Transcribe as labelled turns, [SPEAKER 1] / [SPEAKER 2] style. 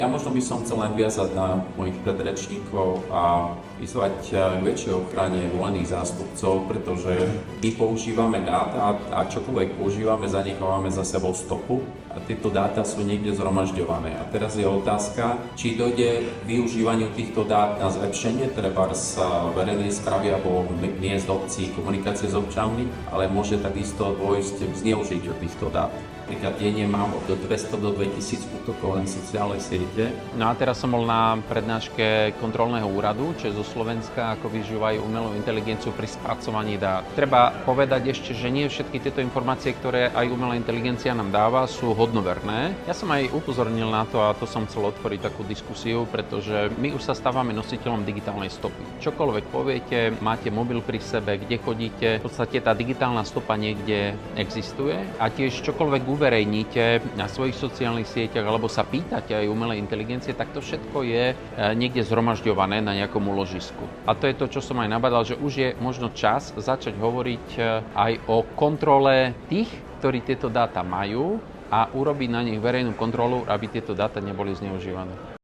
[SPEAKER 1] Ja možno by som chcel len viazať na mojich predrečníkov a vyzvať k väčšej ochrane volených zástupcov, pretože my používame dáta a čokoľvek používame, zanechávame za sebou stopu a tieto dáta sú niekde zhromažďované. A teraz je otázka, či dojde k využívaniu týchto dát na zlepšenie, trebárs verejnej správy alebo miest obcí, komunikácie s občanmi, ale môže takisto dôjsť k zneužitiu týchto dát. Napríklad denne mám od 200 do 2000 útokov na sociálne siete.
[SPEAKER 2] No a teraz som bol na prednáške kontrolného úradu, čo je zo Slovenska, ako využívajú umelú inteligenciu pri spracovaní dát. Treba povedať ešte, že nie všetky tieto informácie, ktoré aj umelá inteligencia nám dáva, sú hodnoverné. Ja som aj upozornil na to, a to som chcel otvoriť takú diskusiu, pretože my už sa stávame nositeľom digitálnej stopy. Čokoľvek poviete, máte mobil pri sebe, kde chodíte, v podstate tá digitálna stopa niekde existuje a tiež čokoľvek uverejníte na svojich sociálnych sieťach alebo sa pýtate aj umelej inteligencie, tak to všetko je niekde zhromažďované na nejakom úložisku. A to je to, čo som aj nabadal, že už je možno čas začať hovoriť aj o kontrole tých, ktorí tieto dáta majú a urobiť na nich verejnú kontrolu, aby tieto dáta neboli zneužívané.